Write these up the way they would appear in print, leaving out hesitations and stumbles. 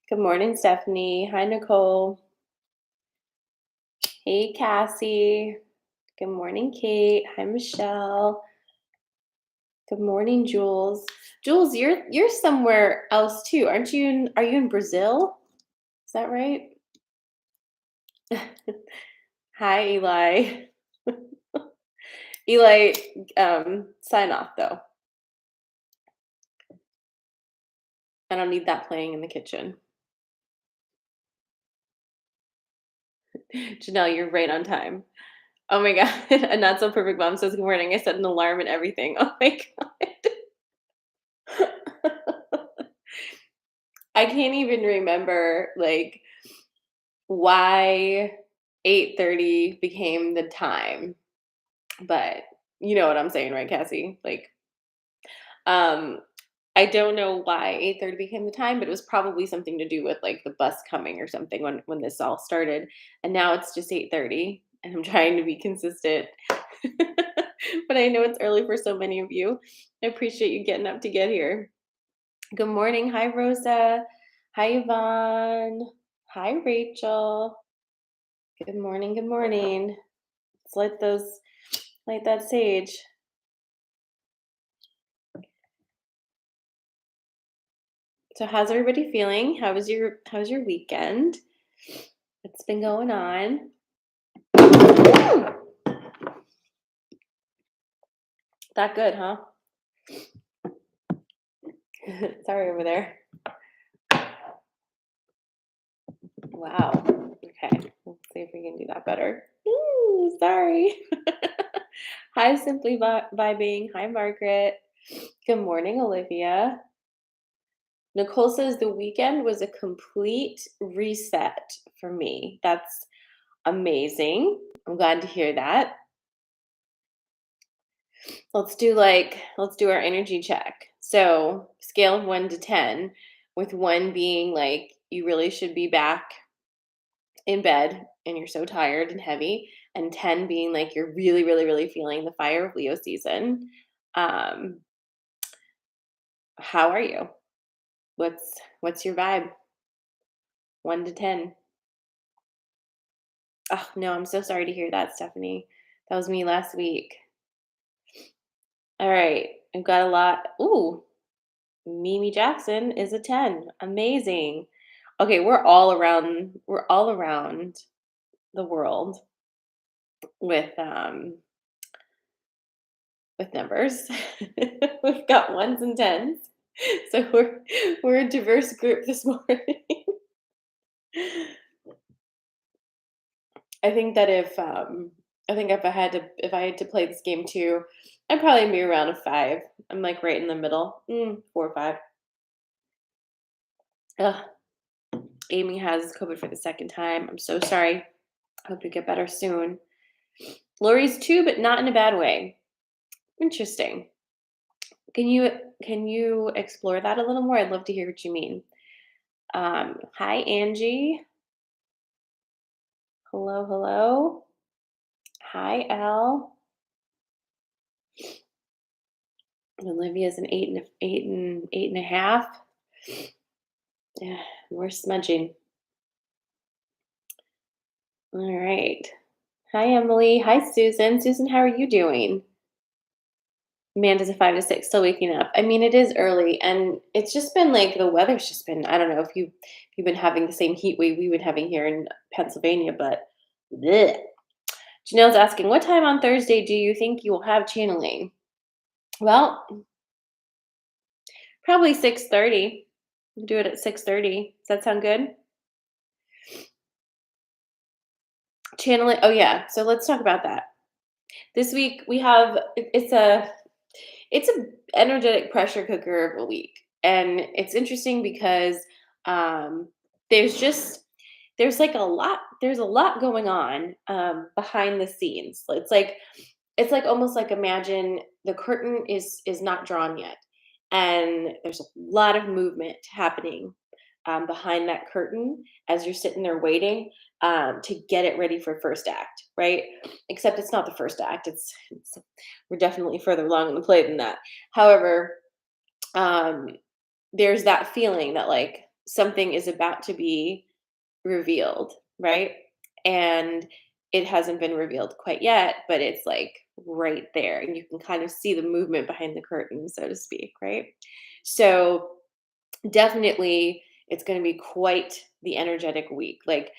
Good morning, Stephanie. Hi, Nicole. Hey, Cassie. Good morning, Kate. Hi, Michelle. Good morning, Jules. Jules, you're somewhere else too, aren't you? Are you in Brazil? Is that right? Hi, Eli. Eli, sign off though. I don't need that playing in the kitchen. Janelle, you're right on time. Oh my god. A not so perfect mom says good morning. I set an alarm and everything. Oh my god. I can't even remember like why 8:30 became the time, but you know what I'm saying, right, Cassie? Like, um, I don't know why 8:30 became the time, but it was probably something to do with like the bus coming or something when this all started. And now it's just 8:30, and I'm trying to be consistent. But I know it's early for so many of you. I appreciate you getting up to get here. Good morning. Hi, Rosa. Hi, Yvonne. Hi, Rachel. Good morning. Good morning. Let's light that sage. So how's everybody feeling? How's your weekend? What's been going on? That good, huh? Sorry over there. Wow. Okay. Let's see if we can do that better. Ooh, sorry. Hi, Simply Vibing. Hi, Margaret. Good morning, Olivia. Nicole says the weekend was a complete reset for me. That's amazing. I'm glad to hear that. Let's do our energy check. So, scale of 1 to 10, with 1 being like you really should be back in bed and you're so tired and heavy, and 10 being like you're really, really, really feeling the fire of Leo season. Um, how are you? What's your vibe? 1 to 10. Oh, no, I'm so sorry to hear that, Stephanie. That was me last week. All right. I've got a lot. Ooh, Mimi Jackson is a 10. Amazing. Okay, we're all around the world with with numbers. We've got ones and tens. So we're a diverse group this morning. I think that if I had to play this game too, I'd probably be around a 5. I'm like right in the middle. 4 or 5. Ugh. Amy has COVID for the second time. I'm so sorry. I hope you get better soon. Lori's too, but not in a bad way. Interesting. Can you explore that a little more? I'd love to hear what you mean. Hi, Angie. Hello, hello. Hi, Elle. Olivia's an 8.5. Yeah, we're smudging. All right. Hi, Emily. Hi, Susan. Susan, how are you doing? Amanda's a 5 to 6, still waking up. I mean, it is early, and it's just been like the weather's just been. I don't know if you've been having the same heat wave we've been having here in Pennsylvania, but bleh. Janelle's asking, what time on Thursday do you think you will have channeling? Well, probably 6:30. We'll do it at 6:30. Does that sound good? Channeling. Oh yeah. So let's talk about that. This week we have it's a energetic pressure cooker of a week, and it's interesting because um, there's just there's a lot going on behind the scenes. It's like almost like imagine the curtain is not drawn yet, and there's a lot of movement happening behind that curtain as you're sitting there waiting to get it ready for first act, right? Except it's not the first act. It's we're definitely further along in the play than that. However, um, there's that feeling that like something is about to be revealed, right? And it hasn't been revealed quite yet, but it's like right there. And you can kind of see the movement behind the curtain, so to speak, right? So definitely it's going to be quite the energetic week. Like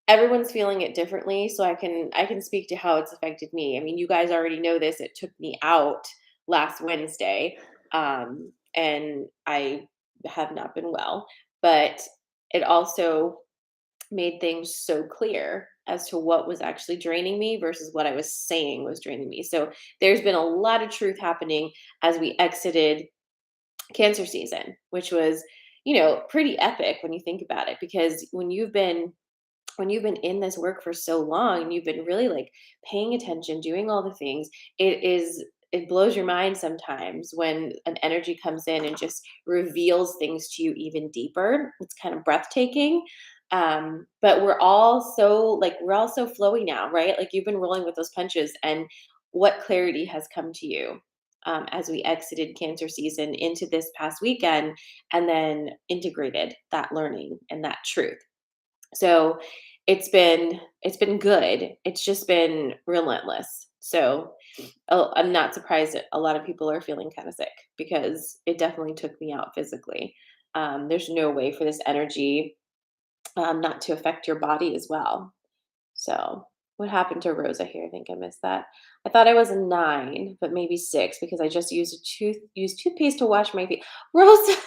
everyone's feeling it differently, so I can speak to how it's affected me. I mean, you guys already know this. It took me out last Wednesday, and I have not been well, but it also made things so clear as to what was actually draining me versus what I was saying was draining me. So there's been a lot of truth happening as we exited cancer season, which was, pretty epic when you think about it, because when you've been in this work for so long and you've been really like paying attention, doing all the things, it blows your mind sometimes when an energy comes in and just reveals things to you even deeper. It's kind of breathtaking. But we're all so flowy now, right? Like you've been rolling with those punches, and what clarity has come to you as we exited cancer season into this past weekend, and then integrated that learning and that truth. So it's been good. It's just been relentless. So I'm not surprised that a lot of people are feeling kind of sick, because it definitely took me out physically. There's no way for this energy not to affect your body as well. So what happened to Rosa here? I think I missed that. I thought I was a 9, but maybe 6, because I just used toothpaste to wash my feet. Rosa,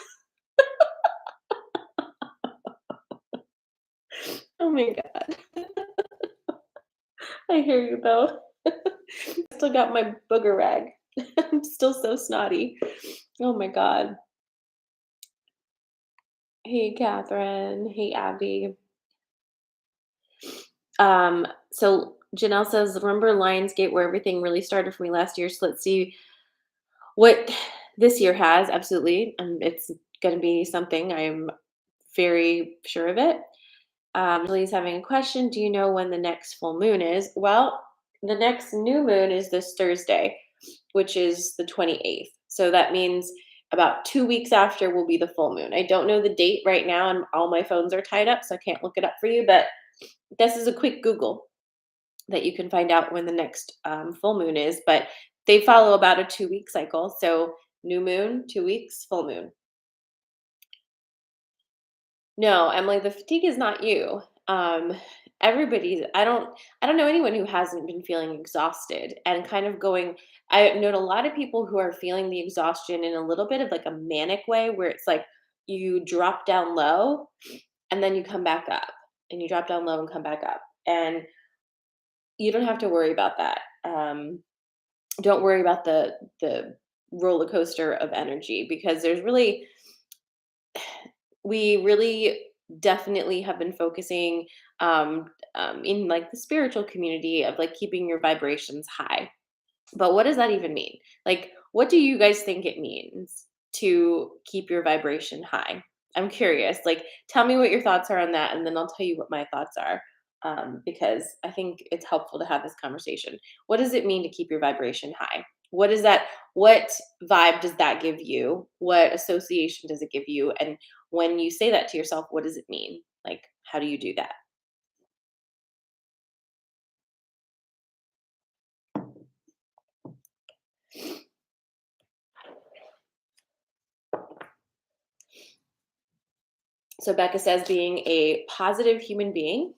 oh my god. I hear you though. Still got my booger rag. I'm still so snotty. Oh my god. Hey, Catherine. Hey, Abby. So Janelle says, remember Lionsgate, where everything really started for me last year. So let's see what this year has. Absolutely. It's going to be something. I'm very sure of it. Julie's having a question. Do you know when the next full moon is? Well, the next new moon is this Thursday, which is the 28th. So that means about 2 weeks after will be the full moon. I don't know the date right now, and all my phones are tied up, so I can't look it up for you. But this is a quick Google that you can find out when the next full moon is. But they follow about a 2 week cycle. So new moon, 2 weeks, full moon. No, Emily, the fatigue is not you. Everybody's I don't know anyone who hasn't been feeling exhausted and kind of going. I know a lot of people who are feeling the exhaustion in a little bit of like a manic way, where it's like you drop down low and then you come back up, and you drop down low and come back up. And you don't have to worry about that. Don't worry about the roller coaster of energy, because we really definitely have been focusing in like the spiritual community of like keeping your vibrations high. But what does that even mean? Like, what do you guys think it means to keep your vibration high? I'm curious. Like, tell me what your thoughts are on that, and then I'll tell you what my thoughts are. Because I think it's helpful to have this conversation. What does it mean to keep your vibration high? What is that? What vibe does that give you? What association does it give you? And when you say that to yourself, what does it mean? Like, how do you do that? So Becca says being a positive human being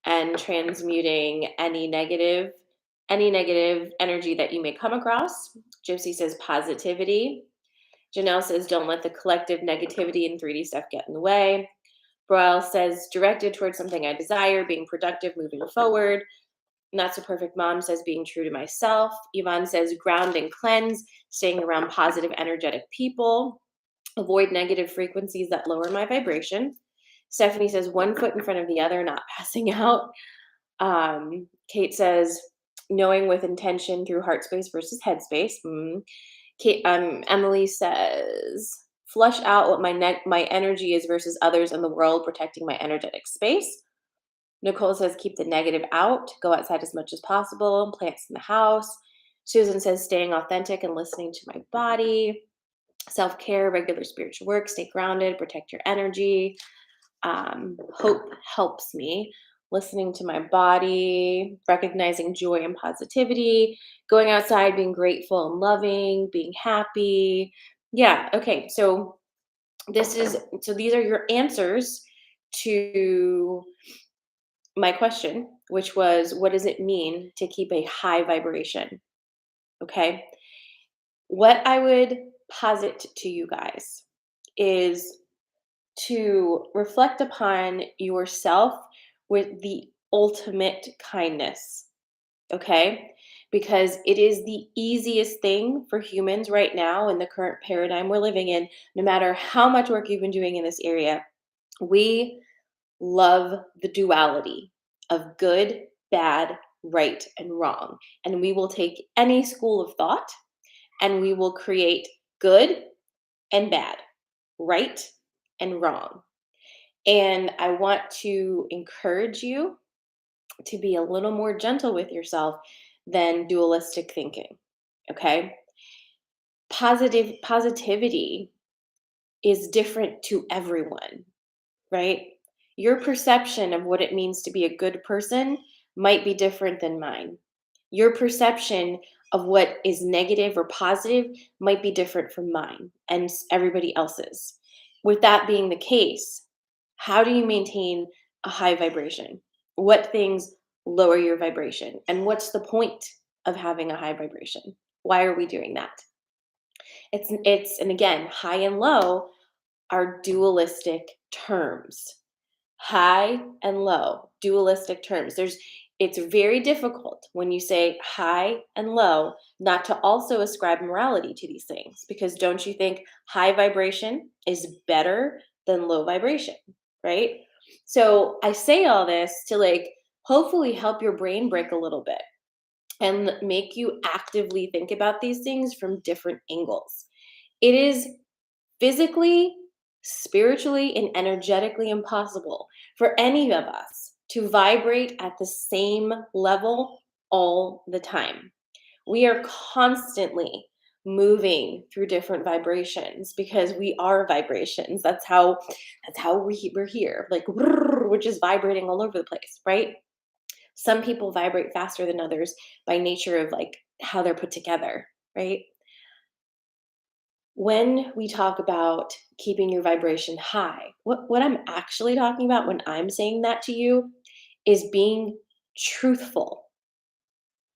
and transmuting any negative energy that you may come across. Gypsy says positivity. Janelle says don't let the collective negativity and 3D stuff get in the way. Broyle says directed towards something I desire, being productive, moving forward. Not so perfect mom says being true to myself. Yvonne says ground and cleanse, staying around positive, energetic people. Avoid negative frequencies that lower my vibration. Stephanie says one foot in front of the other, not passing out. Kate says knowing with intention through heart space versus head space. Emily says flush out what my energy is versus others in the world, protecting my energetic space. Nicole says keep the negative out, go outside as much as possible, plants in the house. Susan says staying authentic and listening to my body. Self-care, regular spiritual work, stay grounded, protect your energy. Hope helps me. Listening to my body, recognizing joy and positivity, going outside, being grateful and loving, being happy. Yeah, okay. So these are your answers to my question, which was what does it mean to keep a high vibration? Okay. What I would posit to you guys is to reflect upon yourself with the ultimate kindness, okay? Because it is the easiest thing for humans right now in the current paradigm we're living in, no matter how much work you've been doing in this area. We love the duality of good, bad, right, and wrong. And we will take any school of thought and we will create good and bad, right and wrong. And I want to encourage you to be a little more gentle with yourself than dualistic thinking. Okay? Positivity is different to everyone, right? Your perception of what it means to be a good person might be different than mine. Your perception of what is negative or positive might be different from mine and everybody else's. With that being the case, how do you maintain a high vibration? What things lower your vibration? And what's the point of having a high vibration? Why are we doing that? And again, high and low are dualistic terms. High and low, dualistic terms. It's very difficult when you say high and low not to also ascribe morality to these things, because don't you think high vibration is better than low vibration, right? So I say all this to hopefully help your brain break a little bit and make you actively think about these things from different angles. It is physically, spiritually, and energetically impossible for any of us to vibrate at the same level all the time. We are constantly moving through different vibrations because we are vibrations. We're here, we're just vibrating all over the place, right? Some people vibrate faster than others by nature of how they're put together, right? When we talk about keeping your vibration high, what I'm actually talking about when I'm saying that to you is being truthful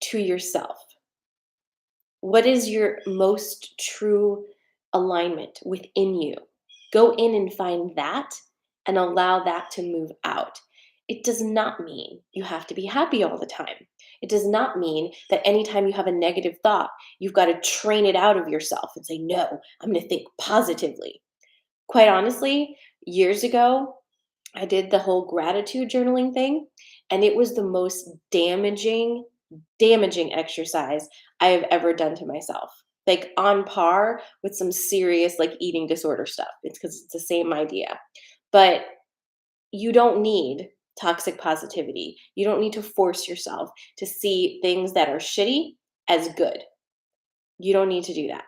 to yourself. What is your most true alignment within you? Go in and find that and allow that to move out. It does not mean you have to be happy all the time. It does not mean that anytime you have a negative thought, you've got to train it out of yourself and say, no, I'm going to think positively. Quite honestly, years ago, I did the whole gratitude journaling thing, and it was the most damaging exercise I have ever done to myself. Like on par with some serious eating disorder stuff. It's because it's the same idea. But you don't need toxic positivity. You don't need to force yourself to see things that are shitty as good. You don't need to do that.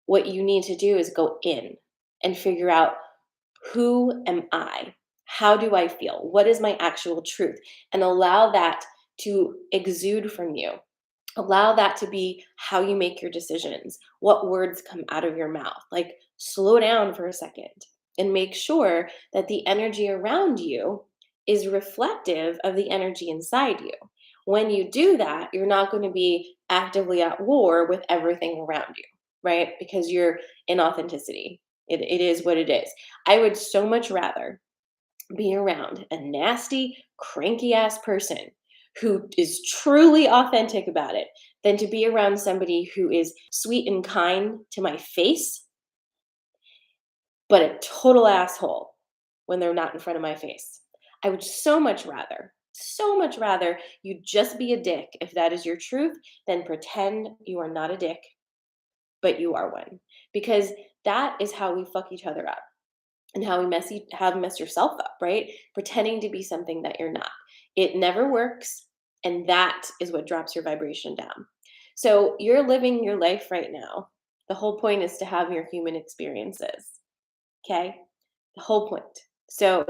What you need to do is go in and figure out, who am I? How do I feel? What is my actual truth? And allow that to exude from you. Allow that to be how you make your decisions, what words come out of your mouth. Slow down for a second and make sure that the energy around you is reflective of the energy inside you. When you do that, you're not going to be actively at war with everything around you, right? Because you're in authenticity. It is what it is. I would so much rather be around a nasty, cranky ass person who is truly authentic about it than to be around somebody who is sweet and kind to my face, but a total asshole when they're not in front of my face. I would so much rather you just be a dick if that is your truth than pretend you are not a dick, but you are one. Because that is how we fuck each other up and how mess yourself up, right? Pretending to be something that you're not. It never works, and that is what drops your vibration down. So you're living your life right now The whole point is to have your human experiences. Okay? The whole point. So,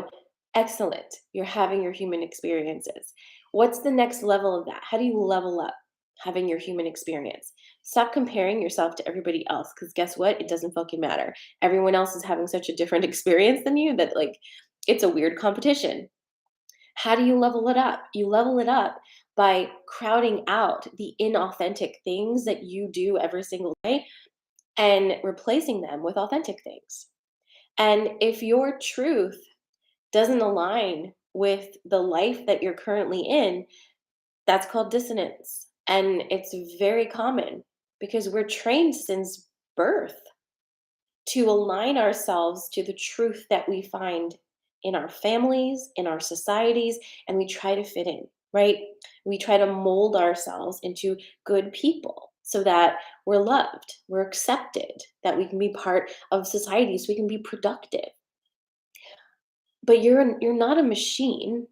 excellent. You're having your human experiences. What's the next level of that? How do you level up having your human experience? Stop comparing yourself to everybody else because guess what? It doesn't fucking matter. Everyone else is having such a different experience than you that, like, it's a weird competition. How do you level it up? You level it up by crowding out the inauthentic things that you do every single day and replacing them with authentic things. And if your truth doesn't align with the life that you're currently in, that's called dissonance. And it's very common because we're trained since birth to align ourselves to the truth that we find in our families, in our societies, and we try to fit in, right? We try to mold ourselves into good people so that we're loved, we're accepted, that we can be part of society so we can be productive. But you're not a machine,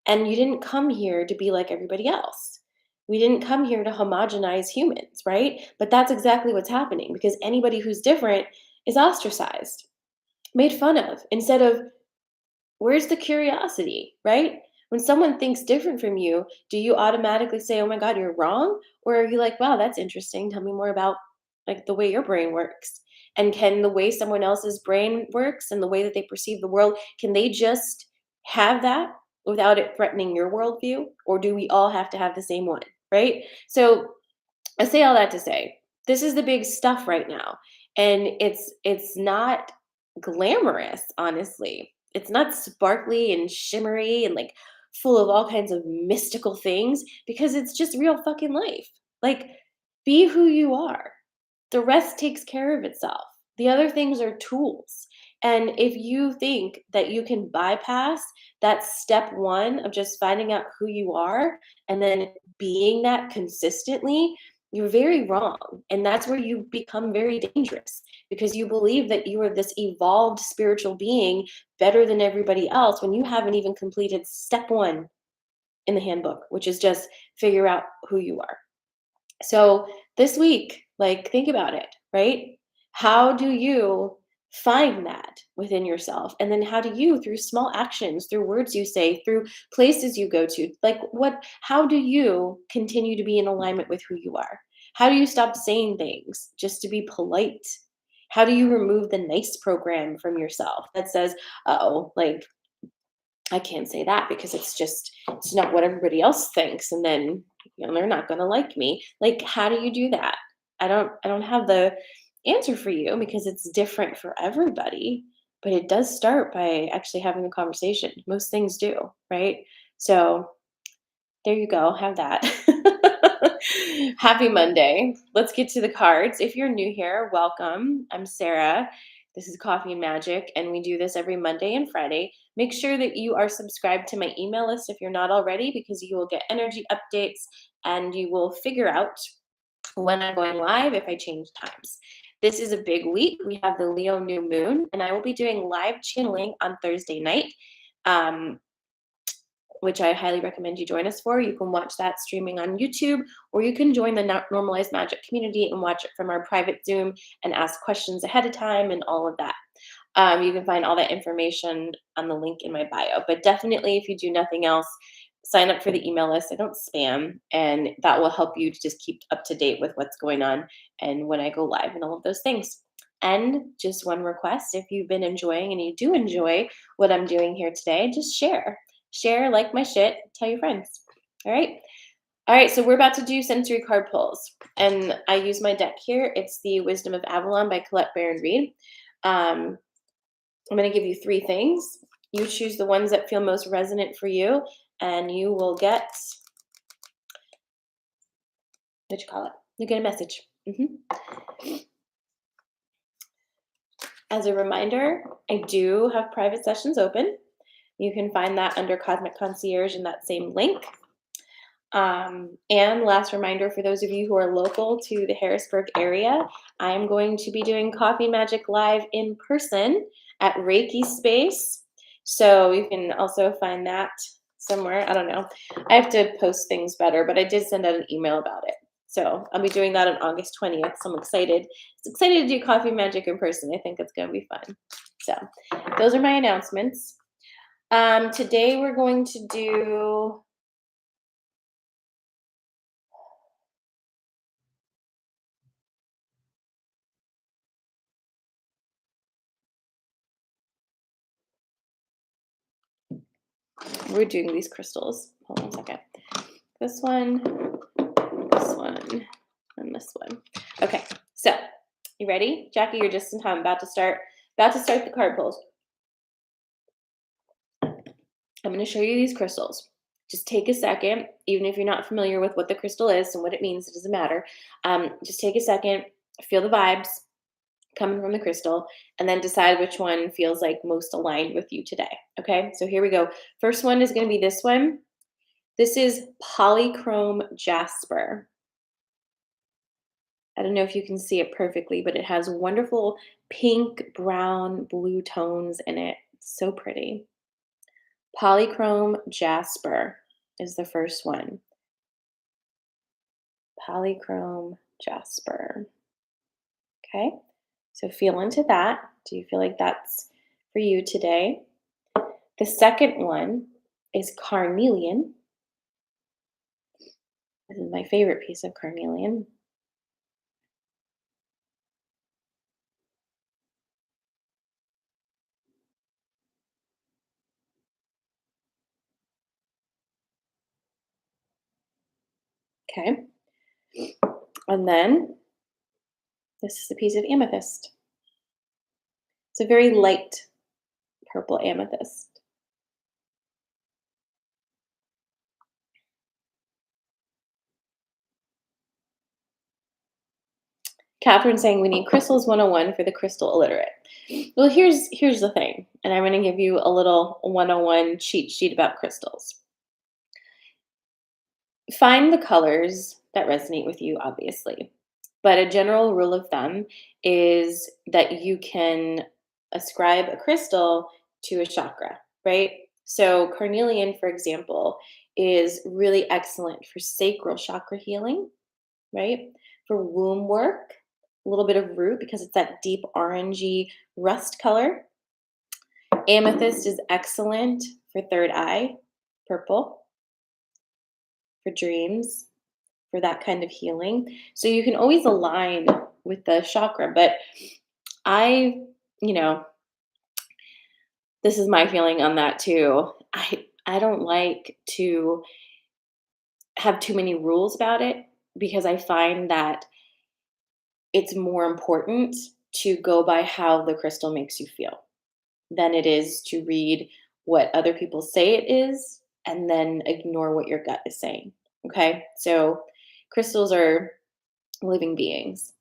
and you didn't come here to be like everybody else. We didn't come here to homogenize humans, right? But that's exactly what's happening because anybody who's different is ostracized, made fun of, instead of where's the curiosity, right? When someone thinks different from you, do you automatically say, "Oh my god, you're wrong?" Or are you like, "Wow, that's interesting. Tell me more about like the way your brain works." And can the way someone else's brain works and the way that they perceive the world, can they just have that without it threatening your worldview? Or do we all have to have the same one, right? So I say all that to say, this is the big stuff right now. And it's not glamorous, honestly. It's not sparkly and shimmery and like full of all kinds of mystical things because it's just real fucking life. Like be who you are. The rest takes care of itself. The other things are tools. And if you think that you can bypass that step one of just finding out who you are and then being that consistently, you're very wrong. And that's where you become very dangerous because you believe that you are this evolved spiritual being better than everybody else when you haven't even completed step one in the handbook, which is just figure out who you are. So this week, like, think about it, right? How do you find that within yourself? And then how do you, through small actions, through words you say, through places you go to, like, how do you continue to be in alignment with who you are? How do you stop saying things just to be polite? How do you remove the nice program from yourself that says, oh, like, I can't say that because it's not what everybody else thinks, and then, they're not gonna like me. Like, how do you do that? I don't have the answer for you because it's different for everybody, but it does start by actually having a conversation. Most things do, right? So, there you go, have that. Happy Monday. Let's get to the cards. If you're new here, welcome. I'm Sarah. This is Coffee and Magic, and we do this every Monday and Friday. Make sure that you are subscribed to my email list if you're not already, because you will get energy updates and you will figure out when I'm going live if I change times. This is a big week. We have the Leo new moon, and I will be doing live channeling on Thursday night. Um, which I highly recommend you join us for. You can watch that streaming on YouTube, or you can join the Normalized Magic community and watch it from our private Zoom and ask questions ahead of time and all of that. You can find all that information on the link in my bio. But definitely, if you do nothing else, sign up for the email list. I don't spam, and that will help you to just keep up to date with what's going on and when I go live and all of those things. And just one request, if you've been enjoying and you do enjoy what I'm doing here today, just share. Share, like my shit, tell your friends. All right. All right. So we're about to do sensory card pulls. And I use my deck here. It's the Wisdom of Avalon by Colette Baron Reed. I'm going to give you three things. You choose the ones that feel most resonant for you, and you will get, what you call it? You get a message. As a reminder, I do have private sessions open. You can find that under Cosmic Concierge in that same link. And last reminder for those of you who are local to the Harrisburg area, I'm going to be doing Coffee and Magic live in person at Reiki Space. So you can also find that somewhere. I don't know. I have to post things better, but I did send out an email about it. So I'll be doing that on August 20th. So I'm excited. It's excited to do Coffee Magic in person. I think it's going to be fun. So those are my announcements. Today we're going to do, we're doing these crystals. Hold on a second. This one, and this one. Okay, so you ready? Jackie, you're just in time. About to start the card pulls. I'm going to show you these crystals. Just take a second, even if you're not familiar with what the crystal is and what it means, it doesn't matter. Just take a second, feel the vibes coming from the crystal, and then decide which one feels like most aligned with you today. Okay, so here we go. First one is going to be this one. This is polychrome jasper. I don't know if you can see it perfectly, but it has wonderful pink, brown, blue tones in it. It's so pretty. Polychrome jasper is the first one. Polychrome jasper. Okay, so feel into that. Do you feel like that's for you today? The second one is carnelian. This is my favorite piece of carnelian. Okay, and then this is a piece of amethyst. It's a very light purple amethyst. Catherine saying we need crystals 101 for the crystal illiterate. Well, here's the thing, and I'm going to give you a little 101 cheat sheet about crystals. Find the colors that resonate with you, obviously. But a general rule of thumb is that you can ascribe a crystal to a chakra, right? So carnelian, for example, is really excellent for sacral chakra healing, right? For womb work, a little bit of root because it's that deep orangey rust color. Amethyst is excellent for third eye, purple, for dreams, for that kind of healing. So you can always align with the chakra, but I, you know, this is my feeling on that too. I don't like to have too many rules about it because I find that it's more important to go by how the crystal makes you feel than it is to read what other people say it is and then ignore what your gut is saying. Okay? So crystals are living beings.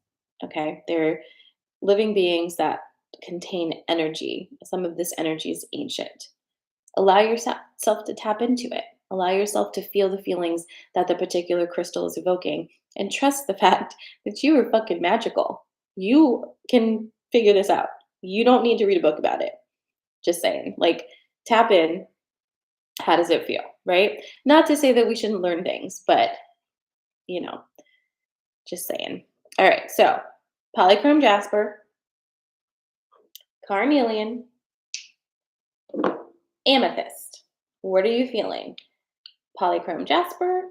Okay? They're living beings that contain energy. Some of this energy is ancient. Allow yourself to tap into it. Allow yourself to feel the feelings that the particular crystal is evoking and trust the fact that you are fucking magical. You can figure this out. You don't need to read a book about it. Just saying. Like, tap in. How does it feel? Right? Not to say that we shouldn't learn things, but, you know, just saying. All right. So, polychrome jasper, carnelian, amethyst. What are you feeling? Polychrome jasper,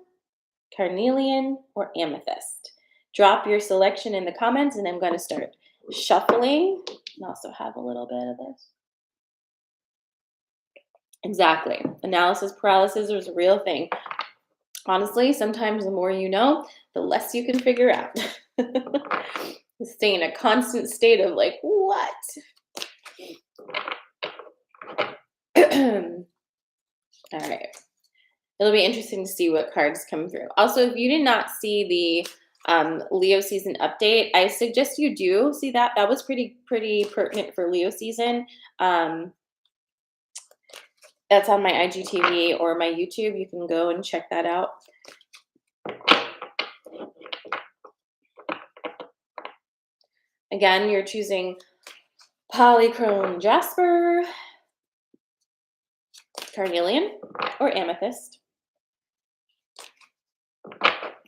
carnelian, or amethyst? Drop your selection in the comments and I'm going to start shuffling and also have a little bit of this. Exactly. Analysis paralysis is a real thing. Honestly, sometimes the more you know, the less you can figure out. Stay in a constant state of like, what? All right. It'll be interesting to see what cards come through. Also, if you did not see the Leo season update, I suggest you do see that. That was pretty pertinent for Leo season. That's on my IGTV or my YouTube. You can go and check that out. Again, you're choosing polychrome jasper, carnelian, or amethyst.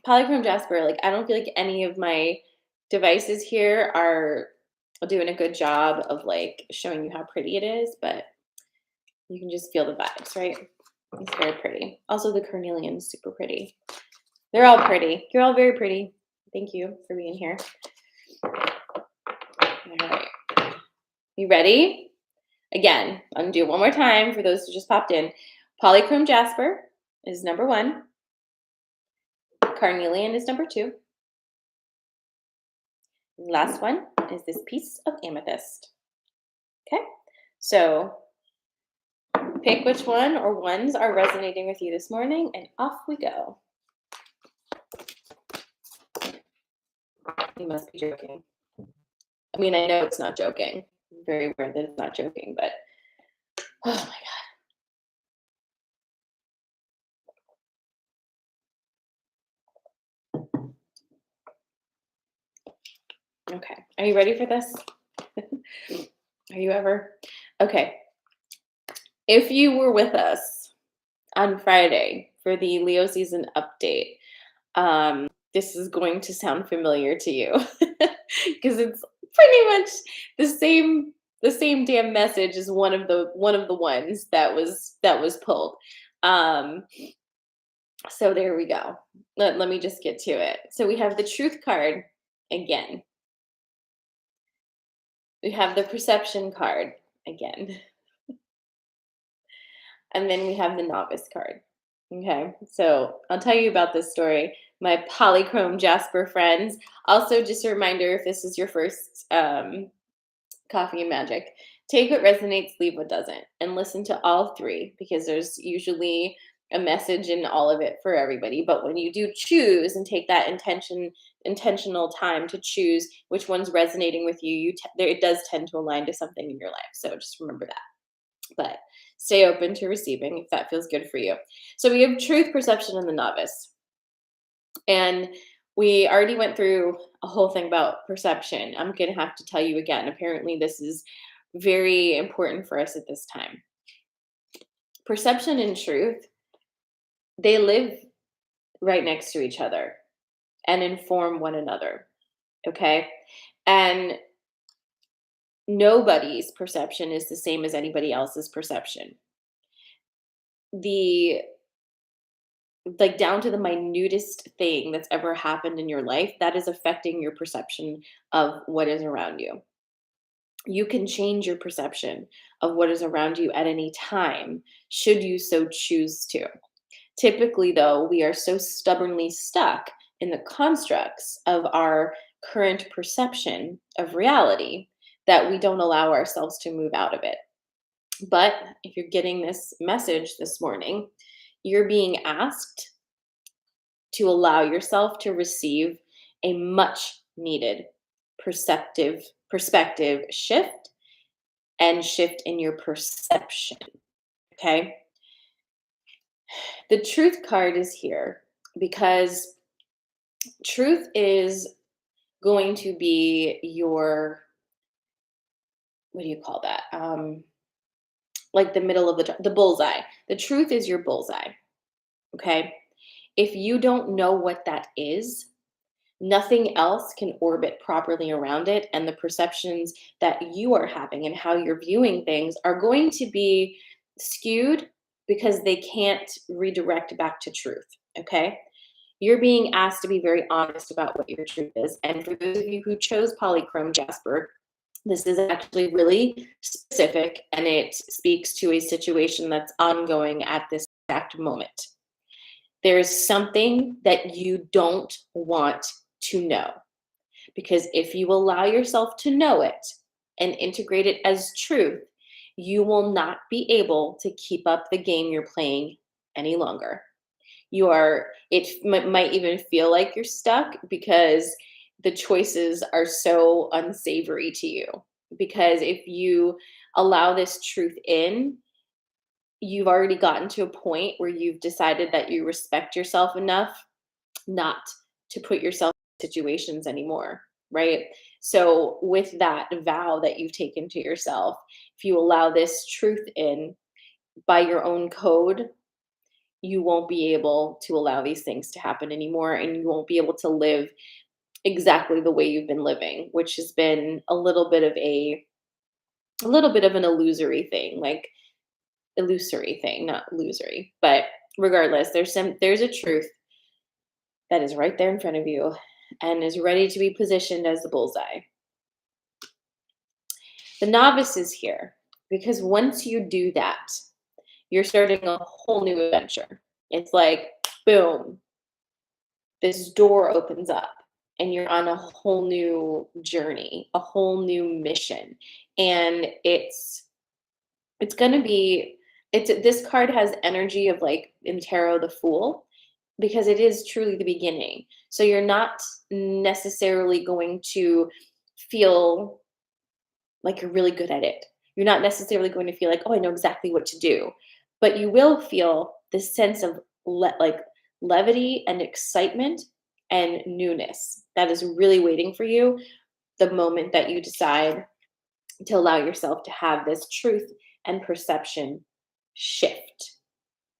Polychrome jasper, like, I don't feel like any of my devices here are doing a good job of, like, showing you how pretty it is, but you can just feel the vibes, right? It's very pretty. Also, the carnelian is super pretty. They're all pretty. You're all very pretty. Thank you for being here. All right. You ready? Again, I'm gonna do it one more time for those who just popped in. Polychrome jasper is number one. Carnelian is number two. And last one is this piece of amethyst. Okay, so pick which one or ones are resonating with you this morning, and off we go. You must be joking. I mean, I know it's not joking. Very weird that it's not joking, but oh my God. Okay, are you ready for this? Are you ever? Okay. If you were with us on Friday for the Leo season update, this is going to sound familiar to you because it's pretty much the same damn message as one of the ones that was pulled. Um, so there we go. Let me just get to it. So we have the truth card again. We have the perception card again. And then we have the novice card. Okay, so I'll tell you about this story. My polychrome jasper friends. Also, just a reminder, if this is your first coffee and magic, take what resonates, leave what doesn't, and listen to all three because there's usually a message in all of it for everybody. But when you do choose and take that intentional time to choose which one's resonating with you, it does tend to align to something in your life. So just remember that. But stay open to receiving if that feels good for you. So we have truth, perception, and the novice. And we already went through a whole thing about perception. I'm going to have to tell you again. Apparently, this is very important for us at this time. Perception and truth, they live right next to each other and inform one another. Okay. And nobody's perception is the same as anybody else's perception. The like down to the minutest thing that's ever happened in your life that is affecting your perception of what is around you. You can change your perception of what is around you at any time should you so choose to. Typically though, we are so stubbornly stuck in the constructs of our current perception of reality that we don't allow ourselves to move out of it. But if you're getting this message this morning, you're being asked to allow yourself to receive a much needed perspective shift and shift in your perception. Okay. The truth card is here because truth is going to be your, what do you call that? Like the middle of the bullseye. The truth is your bullseye. Okay. If you don't know what that is, nothing else can orbit properly around it. And the perceptions that you are having and how you're viewing things are going to be skewed because they can't redirect back to truth. Okay. You're being asked to be very honest about what your truth is. And for those of you who chose polychrome jasper, this is actually really specific and it speaks to a situation that's ongoing at this exact moment. There is something that you don't want to know. Because if you allow yourself to know it and integrate it as truth, you will not be able to keep up the game you're playing any longer. Might even feel like you're stuck because the choices are so unsavory to you. Because if you allow this truth in, you've already gotten to a point where you've decided that you respect yourself enough not to put yourself in situations anymore, right? So with that vow that you've taken to yourself, if you allow this truth in by your own code, you won't be able to allow these things to happen anymore, and you won't be able to live exactly the way you've been living, which has been a little bit of an illusory thing, not illusory. But regardless, there's a truth that is right there in front of you and is ready to be positioned as the bullseye. The novice is here because once you do that, you're starting a whole new adventure. It's like, boom, this door opens up and you're on a whole new journey, a whole new mission. And it's going to be it's this card has energy of like in tarot the fool because it is truly the beginning. So you're not necessarily going to feel like you're really good at it. You're not necessarily going to feel like, oh, I know exactly what to do. But you will feel this sense of like levity and excitement and newness that is really waiting for you the moment that you decide to allow yourself to have this truth and perception shift.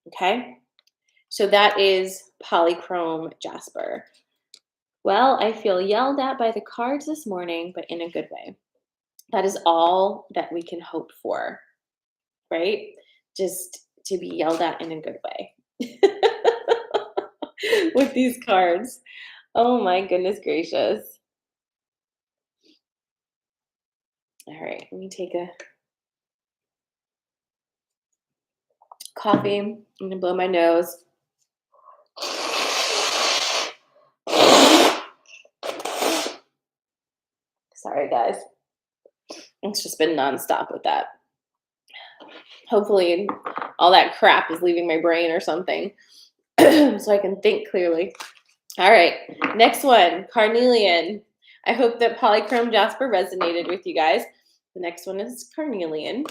Okay? So that is polychrome jasper. Well, I feel yelled at by the cards this morning, but in a good way. That is all that we can hope for, right? Just to be yelled at in a good way with these cards. Oh my goodness gracious. All right, let me take a coffee. I'm going to blow my nose. Sorry, guys. It's just been nonstop with that. Hopefully, all that crap is leaving my brain or something so I can think clearly. All right, next one, carnelian. I hope that polychrome jasper resonated with you guys. The next one is carnelian.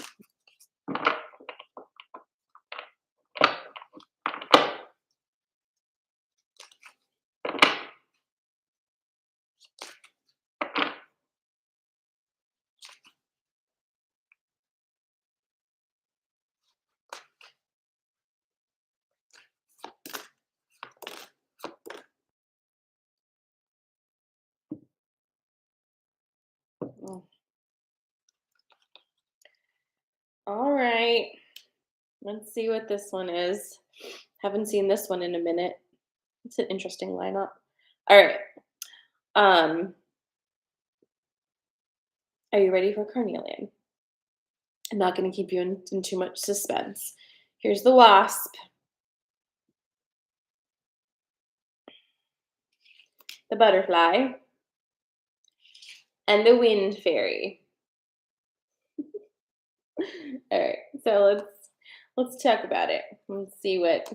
All right, let's see what this one is. Haven't seen this one in a minute. It's an interesting lineup. All right. Are you ready for carnelian? I'm not going to keep you in too much suspense. Here's the wasp, the butterfly, and the wind fairy. All right, so let's talk about it. Let's see what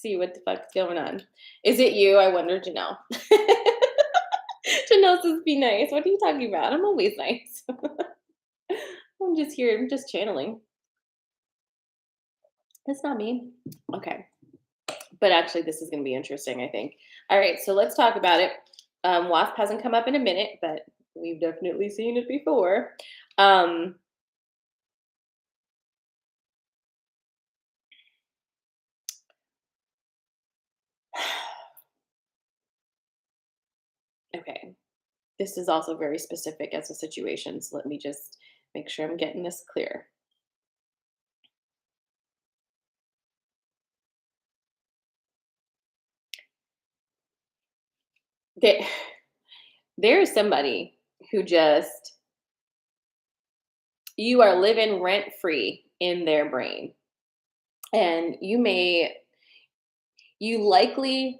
the fuck's going on. Is it you? I wonder, Janelle. Janelle says, "Be nice." What are you talking about? I'm always nice. I'm just here. I'm just channeling. That's not me. Okay, but actually, this is going to be interesting. I think. All right, so let's talk about it. Wasp hasn't come up in a minute, but we've definitely seen it before. Okay. This is also very specific as a situation, so let me just make sure I'm getting this clear. There, there is somebody who just, you are living rent free in their brain. And you likely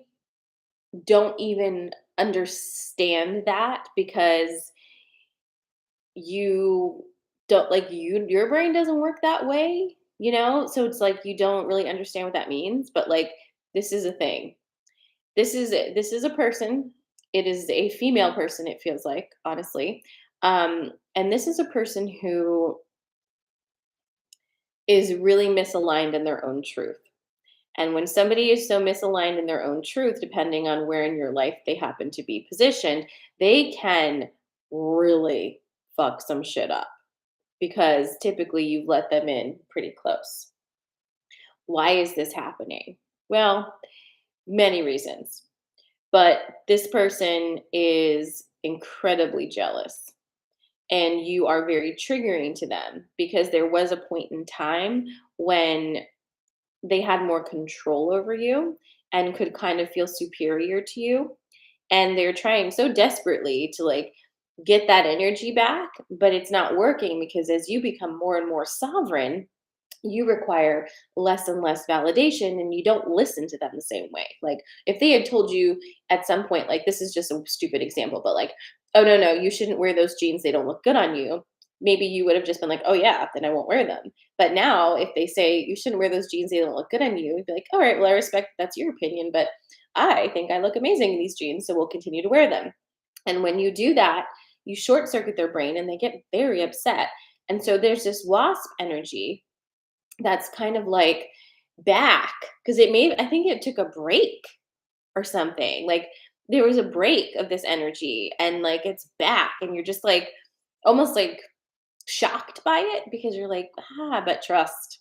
don't even understand that because you don't like your brain doesn't work that way, so it's like you don't really understand what that means, but like this is a thing. This is a person. It is a female person, it feels like, honestly. And this is a person who is really misaligned in their own truth. And when somebody is so misaligned in their own truth, depending on where in your life they happen to be positioned, they can really fuck some shit up because typically you've let them in pretty close. Why is this happening? Well, many reasons. But this person is incredibly jealous and you are very triggering to them because there was a point in time when they had more control over you and could kind of feel superior to you, and they're trying so desperately to like get that energy back, but it's not working because as you become more and more sovereign, you require less and less validation and you don't listen to them the same way. Like if they had told you at some point, like this is just a stupid example, but like, oh no, no, you shouldn't wear those jeans, they don't look good on you. Maybe you would have just been like, oh yeah, then I won't wear them. But now if they say you shouldn't wear those jeans, they don't look good on you, you'd be like, all right, well, I respect that's your opinion, but I think I look amazing in these jeans, so we'll continue to wear them. And when you do that, you short circuit their brain and they get very upset. And so there's this wasp energy that's kind of like back because it made I think it took a break or something. Like there was a break of this energy and like it's back and you're just like almost like shocked by it because you're like, but trust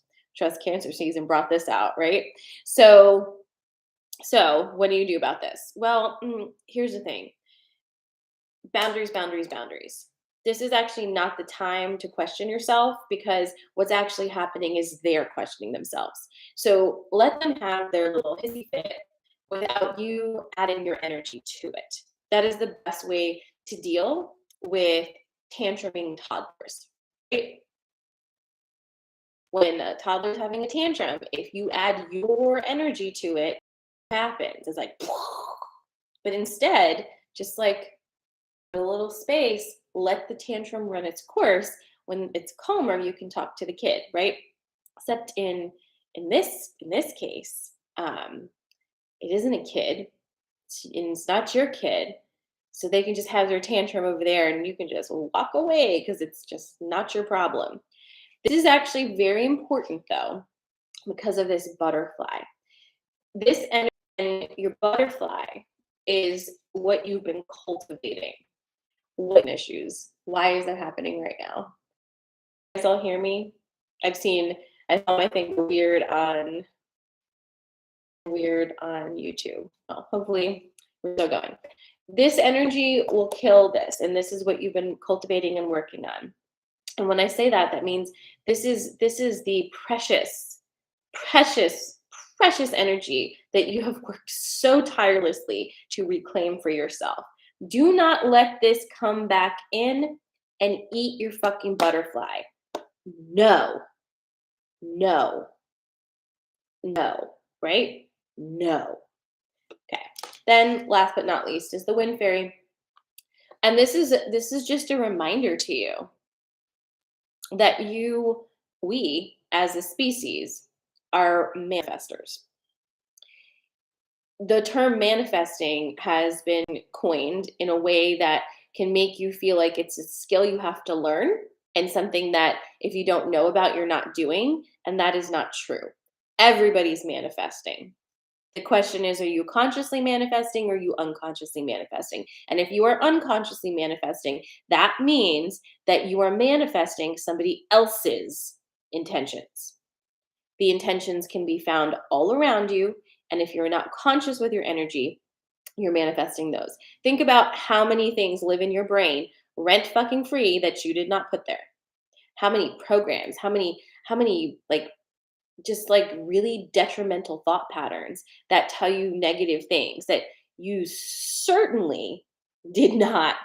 cancer season brought this out, right? So what do you do about this? Well, here's the thing. Boundaries, boundaries, boundaries. This is actually not the time to question yourself because what's actually happening is they're questioning themselves. So let them have their little hissy fit without you adding your energy to it. That is the best way to deal with tantruming toddlers. Right? When a toddler's having a tantrum, if you add your energy to it, what happens? It's like, but instead, just like a little space, let the tantrum run its course. When it's calmer, you can talk to the kid, right? Except in this case, it isn't a kid, and it's not your kid, so they can just have their tantrum over there, and you can just walk away because it's just not your problem. This is actually very important though, because of this butterfly. This energy, your butterfly, is what you've been cultivating. What issues? Why is that happening right now? You guys all hear me? I saw my thing weird on YouTube. Well, hopefully we're still going. This energy will kill this, and this is what you've been cultivating and working on. And when I say that, that means this is the precious, precious, precious energy that you have worked so tirelessly to reclaim for yourself. Do not let this come back in and eat your fucking butterfly. No, no, no, right? No. Okay. Then last but not least is the wind fairy. And this is just a reminder to you that we as a species are manifestors. The term manifesting has been coined in a way that can make you feel like it's a skill you have to learn and something that if you don't know about, you're not doing. And that is not true. Everybody's manifesting. The question is, are you consciously manifesting or are you unconsciously manifesting? And if you are unconsciously manifesting, that means that you are manifesting somebody else's intentions. The intentions can be found all around you. And if you're not conscious with your energy, you're manifesting those. Think about how many things live in your brain rent fucking free that you did not put there. How many programs, how many like just like really detrimental thought patterns that tell you negative things that you certainly did not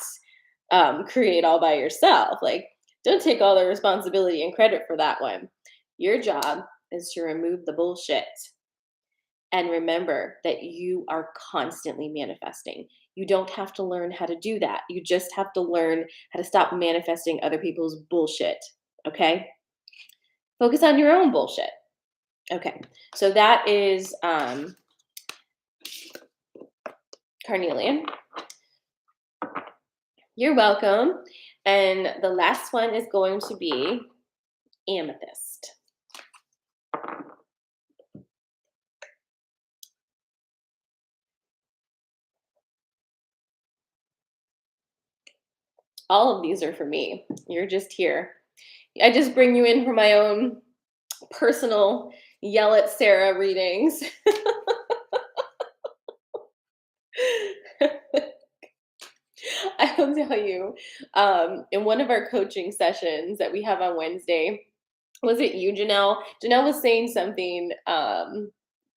create all by yourself. Like, don't take all the responsibility and credit for that one. Your job is to remove the bullshit. And remember that you are constantly manifesting. You don't have to learn how to do that. You just have to learn how to stop manifesting other people's bullshit. Okay? Focus on your own bullshit. Okay. So that is carnelian. You're welcome. And the last one is going to be amethyst. All of these are for me. You're just here. I just bring you in for my own personal yell at Sarah readings. tell you, in one of our coaching sessions that we have on Wednesday, was it you, Janelle? Janelle was saying something,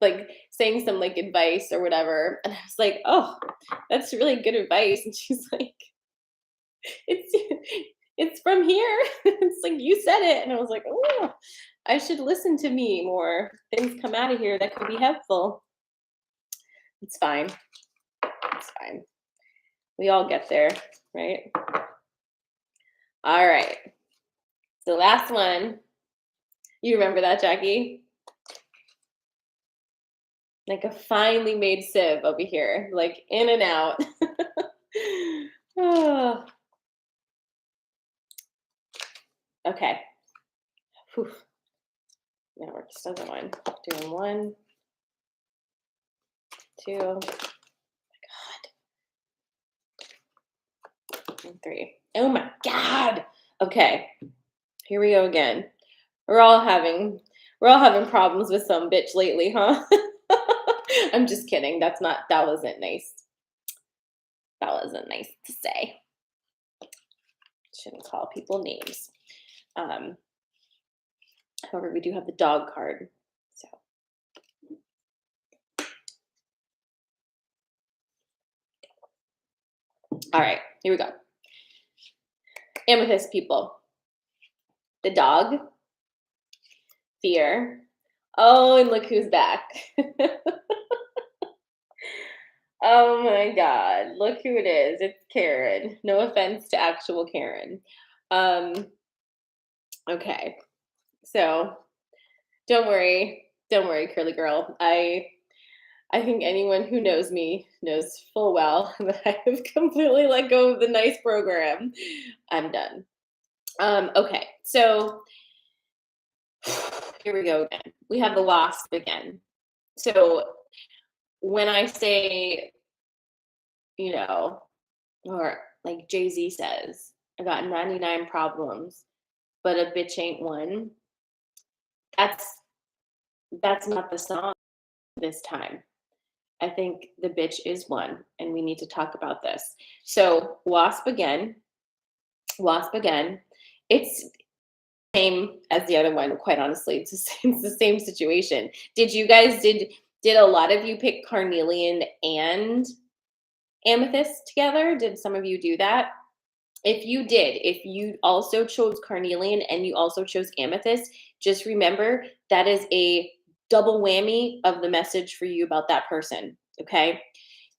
like saying some like advice or whatever. And I was like, oh, that's really good advice. And she's like, it's it's from here. It's like you said it. And I was like, oh, I should listen to me more. Things come out of here that could be helpful. It's fine. It's fine. We all get there, right? All right. The last one. You remember that, Jackie? Like a finely made sieve over here, like in and out. Oh, okay. Whew. Network just doesn't mind. Doing 1, 2, oh my God, and 3. Oh my God. Okay, here we go again. We're all having problems with some bitch lately, huh? I'm just kidding. That wasn't nice. That wasn't nice to say. Shouldn't call people names. However, we do have the dog card. So all right, here we go. Amethyst people. The dog. Fear. Oh, and look who's back. Oh my God, look who it is. It's Karen. No offense to actual Karen. Okay, so don't worry, curly girl. I think anyone who knows me knows full well that I have completely let go of the nice program. I'm done. Okay, so here we go again. We have the wasp again. So when I say, or like Jay-Z says, I got 99 problems, but a bitch ain't one. That's not the song this time. I think the bitch is one, and we need to talk about this. So wasp again. It's same as the other one, quite honestly. It's the same situation. Did a lot of you pick carnelian and amethyst together? Did some of you do that? If you also chose carnelian and you also chose amethyst, just remember that is a double whammy of the message for you about that person, okay?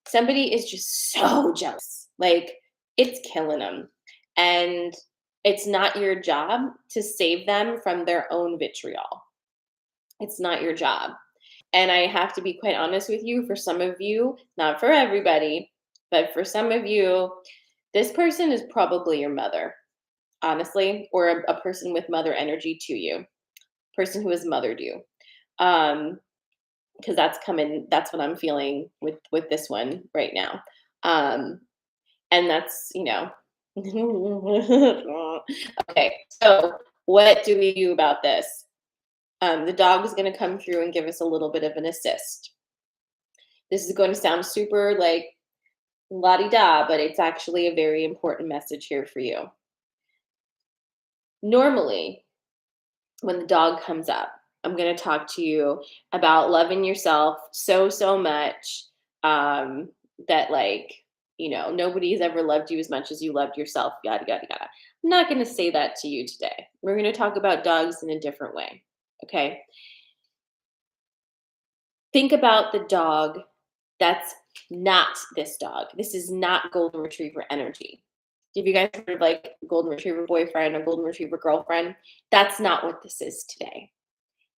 Somebody is just so jealous. Like, it's killing them. And it's not your job to save them from their own vitriol. It's not your job. And I have to be quite honest with you, for some of you, not for everybody, but for some of you, this person is probably your mother, honestly, or a person with mother energy to you, person who has mothered you. Because that's what I'm feeling with this one right now. And that's, okay, so what do we do about this? The dog is going to come through and give us a little bit of an assist. This is going to sound super like la-di-da, but it's actually a very important message here for you. Normally, when the dog comes up, I'm going to talk to you about loving yourself so much, that nobody's ever loved you as much as you loved yourself, yada, yada, yada. I'm not going to say that to you today. We're going to talk about dogs in a different way, okay? Think about the dog that's not this dog. This is not golden retriever energy. Have you guys heard of like golden retriever boyfriend or golden retriever girlfriend? That's not what this is today.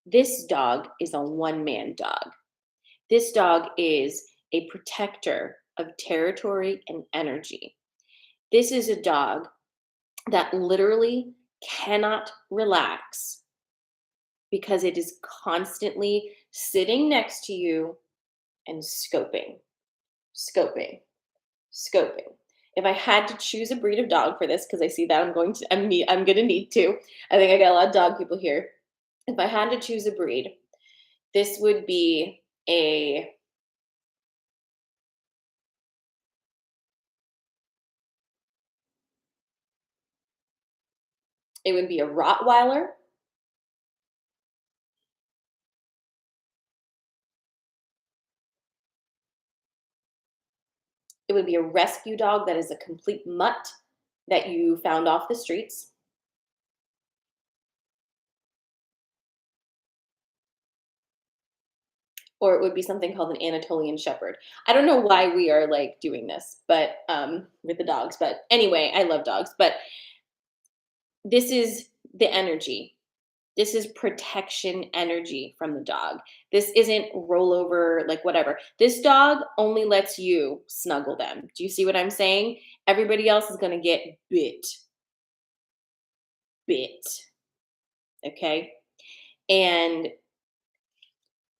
This dog is a one-man dog. This dog is a protector of territory and energy. This is a dog that literally cannot relax because it is constantly sitting next to you and scoping. If I had to choose a breed of dog for this, because I see that I'm going to need to. I think I got a lot of dog people here. If I had to choose a breed, this would be a It would be a Rottweiler. It would be a rescue dog that is a complete mutt that you found off the streets. Or it would be something called an Anatolian Shepherd. I don't know why we are like doing this, but with the dogs. But anyway, I love dogs. But this is the energy. This is protection energy from the dog. This isn't rollover, like whatever. This dog only lets you snuggle them. Do you see what I'm saying? Everybody else is going to get bit. Okay. And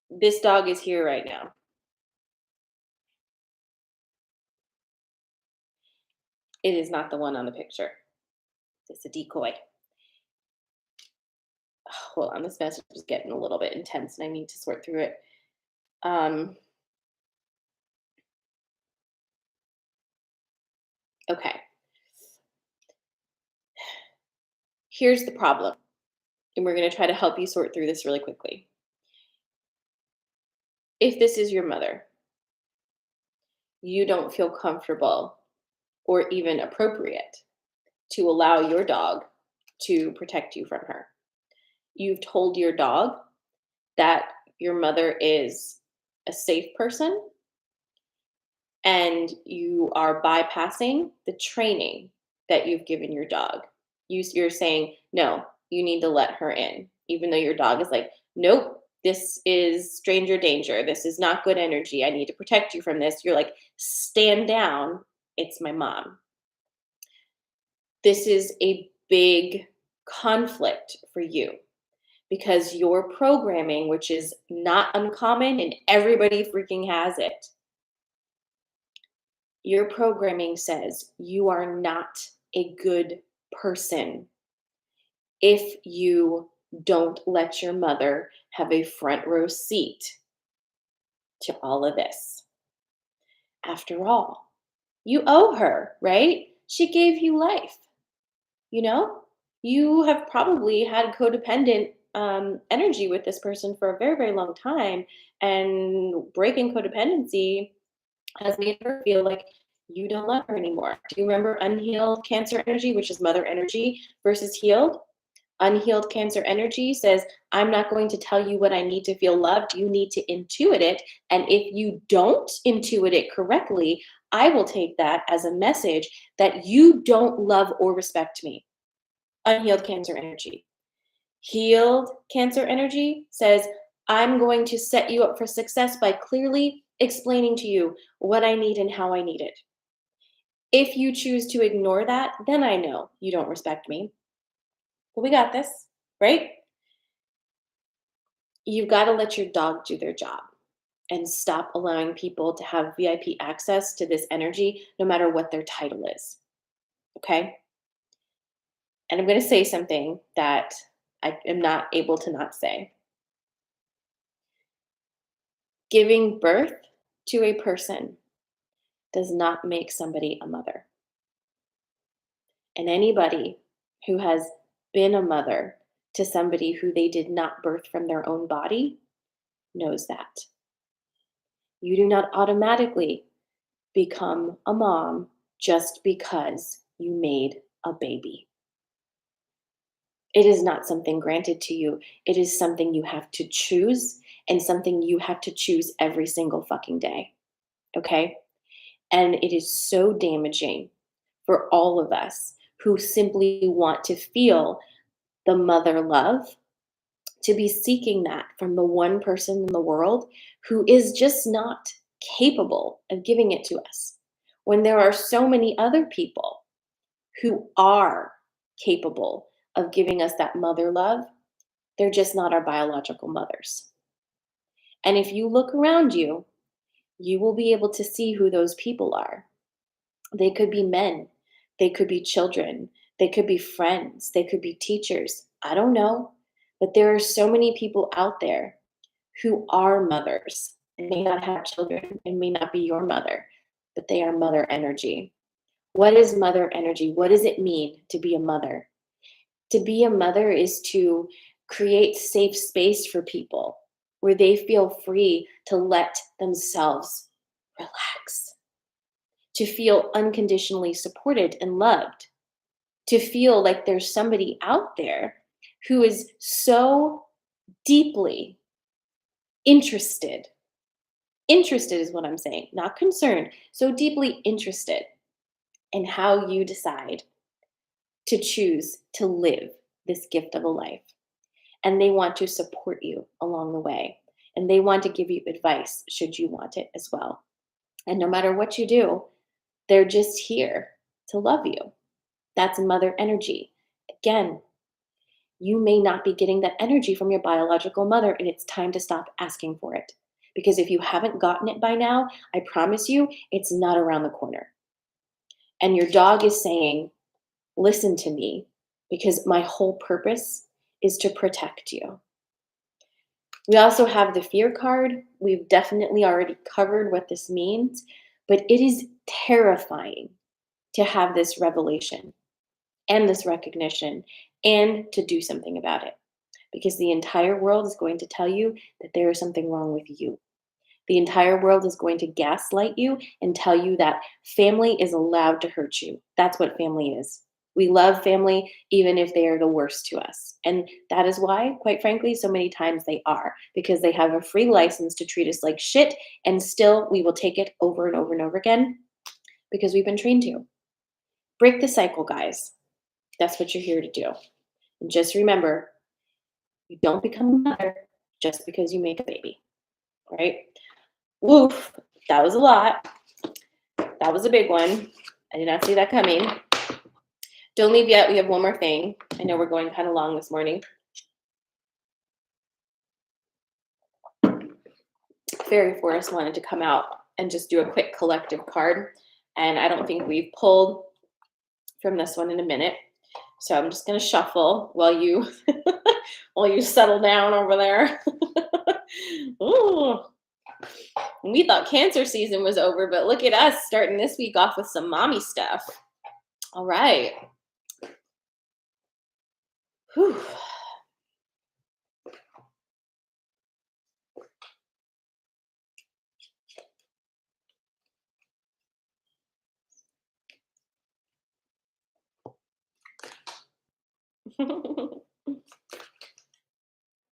this dog is here right now. It is not the one on the picture. It's a decoy. Hold on, this message is getting a little bit intense and I need to sort through it. Um, okay. Here's the problem. And we're going to try to help you sort through this really quickly. If this is your mother, you don't feel comfortable or even appropriate to allow your dog to protect you from her. You've told your dog that your mother is a safe person and you are bypassing the training that you've given your dog. You're saying, no, you need to let her in, even though your dog is like, nope, this is stranger danger. This is not good energy. I need to protect you from this. You're like, stand down. It's my mom. This is a big conflict for you because your programming, which is not uncommon and everybody freaking has it, your programming says you are not a good person if you don't let your mother have a front row seat to all of this. After all, you owe her, right? She gave you life. You know, you have probably had codependent energy with this person for a very, very long time, and breaking codependency has made her feel like you don't love her anymore. Do you remember unhealed cancer energy, which is mother energy, versus healed? Unhealed cancer energy says, I'm not going to tell you what I need to feel loved. You need to intuit it. And if you don't intuit it correctly, I will take that as a message that you don't love or respect me. Unhealed cancer energy. Healed cancer energy says, I'm going to set you up for success by clearly explaining to you what I need and how I need it. If you choose to ignore that, then I know you don't respect me. But we got this, right? You've got to let your dog do their job and stop allowing people to have VIP access to this energy, no matter what their title is. Okay? And I'm going to say something that I am not able to not say. Giving birth to a person does not make somebody a mother. And anybody who has been a mother to somebody who they did not birth from their own body knows that. You do not automatically become a mom just because you made a baby. It is not something granted to you. It is something you have to choose and something you have to choose every single fucking day. Okay? And it is so damaging for all of us who simply want to feel the mother love, to be seeking that from the one person in the world who is just not capable of giving it to us. When there are so many other people who are capable of giving us that mother love, they're just not our biological mothers. And if you look around you, you will be able to see who those people are. They could be men, they could be children, they could be friends, they could be teachers. I don't know. But there are so many people out there who are mothers and may not have children and may not be your mother, but they are mother energy. What is mother energy? What does it mean to be a mother? To be a mother is to create safe space for people where they feel free to let themselves relax, to feel unconditionally supported and loved, to feel like there's somebody out there who is so deeply interested. Interested is what I'm saying, not concerned, so deeply interested in how you decide to choose to live this gift of a life. And they want to support you along the way. And they want to give you advice should you want it as well. And no matter what you do, they're just here to love you. That's mother energy. Again, you may not be getting that energy from your biological mother, and it's time to stop asking for it. Because if you haven't gotten it by now, I promise you, it's not around the corner. And your dog is saying, listen to me, because my whole purpose is to protect you. We also have the fear card. We've definitely already covered what this means, but it is terrifying to have this revelation and this recognition and to do something about it because the entire world is going to tell you that there is something wrong with you. The entire world is going to gaslight you and tell you that family is allowed to hurt you. That's what family is. We love family even if they are the worst to us. And that is why, quite frankly, so many times they are, because they have a free license to treat us like shit. And still, we will take it over and over and over again because we've been trained to. Break the cycle, guys. That's what you're here to do. And just remember, you don't become a mother just because you make a baby, right? Woof, that was a lot. That was a big one. I did not see that coming. Don't leave yet. We have one more thing. I know we're going kind of long this morning. Fairy Forest wanted to come out and just do a quick collective card. And I don't think we've pulled from this one in a minute. So I'm just going to shuffle while you while you settle down over there. Ooh. We thought Cancer season was over, but look at us starting this week off with some mommy stuff. All right. Whew.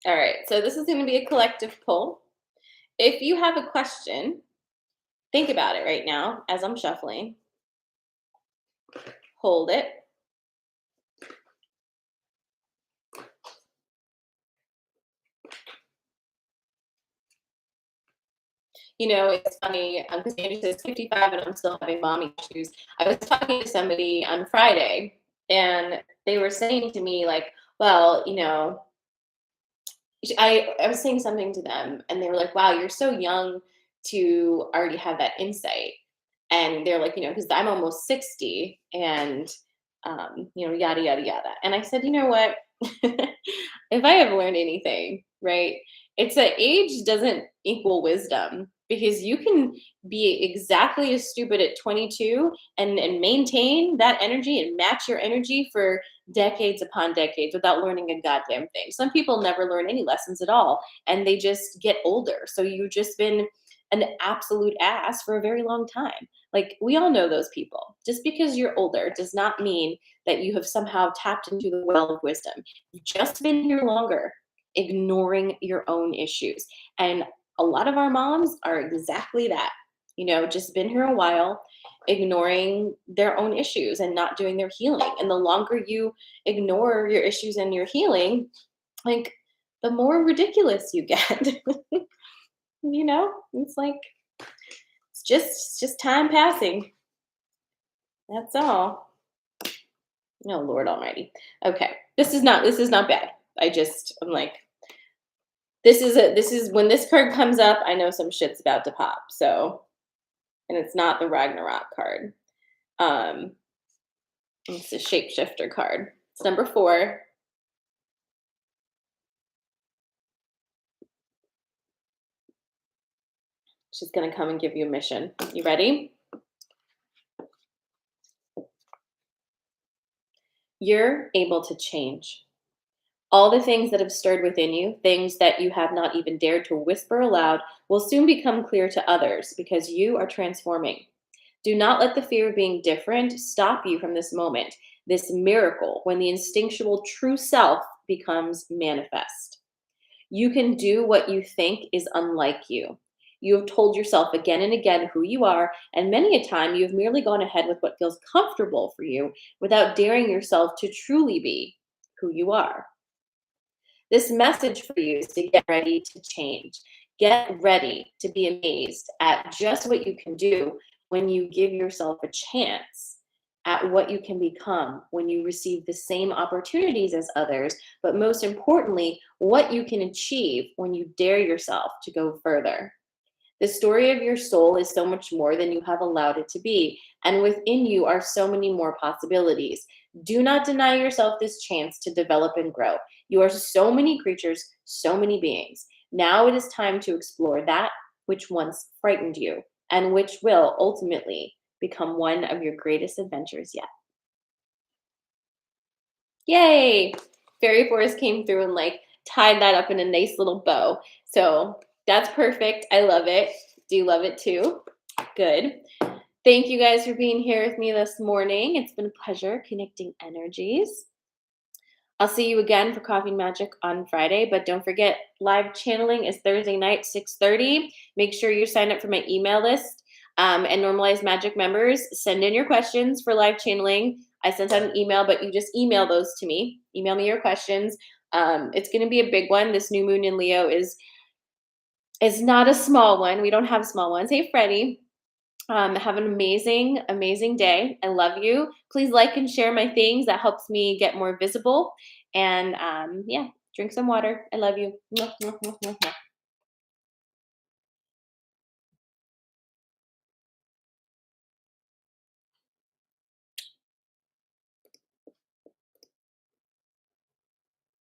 All right, so this is going to be a collective pull. If you have a question, think about it right now as I'm shuffling. Hold it. You know, it's funny because Andrew says 55 and I'm still having mommy issues. I was talking to somebody on Friday and they were saying to me, like, well, you know, I was saying something to them and they were like, wow, you're so young to already have that insight. And they're like, you know, because I'm almost 60 and, you know, yada, yada, yada. And I said, you know what? If I have learned anything, right, it's that age doesn't equal wisdom because you can be exactly as stupid at 22 and maintain that energy and match your energy for decades upon decades without learning a goddamn thing. Some people never learn any lessons at all and they just get older. So you've just been an absolute ass for a very long time. Like we all know those people. Just because you're older does not mean that you have somehow tapped into the well of wisdom. You've just been here longer, ignoring your own issues. And a lot of our moms are exactly that. You know, just been here a while, ignoring their own issues and not doing their healing. And the longer you ignore your issues and your healing, like the more ridiculous you get. You know, it's like it's just time passing. That's all. Oh Lord Almighty. Okay, this is not bad. I'm like this is when this card comes up. I know some shit's about to pop. So, and it's not the Ragnarok card. Um, it's a shapeshifter card. It's number 4. She's gonna come and give you a mission. You ready? You're able to change. All the things that have stirred within you, things that you have not even dared to whisper aloud, will soon become clear to others because you are transforming. Do not let the fear of being different stop you from this moment, this miracle, when the instinctual true self becomes manifest. You can do what you think is unlike you. You have told yourself again and again who you are, and many a time you have merely gone ahead with what feels comfortable for you without daring yourself to truly be who you are. This message for you is to get ready to change. Get ready to be amazed at just what you can do when you give yourself a chance at what you can become when you receive the same opportunities as others, but most importantly, what you can achieve when you dare yourself to go further. The story of your soul is so much more than you have allowed it to be, and within you are so many more possibilities. Do not deny yourself this chance to develop and grow. You are so many creatures, so many beings. Now it is time to explore that which once frightened you and which will ultimately become one of your greatest adventures yet. Yay! Fairy Forest came through and like tied that up in a nice little bow. So that's perfect. I love it. Do you love it too? Good. Thank you guys for being here with me this morning. It's been a pleasure connecting energies. I'll see you again for Coffee and Magic on Friday, but don't forget live channeling is Thursday night, 6:30. Make sure you sign up for my email list. And Normalized Magic members, send in your questions for live channeling. I sent out an email, but you just email those to me. Email me your questions. It's going to be a big one. This new moon in Leo is not a small one. We don't have small ones. Hey, Freddie. Have an amazing, amazing day. I love you. Please like and share my things. That helps me get more visible. And yeah, drink some water. I love you. Mwah, mwah, mwah, mwah, mwah.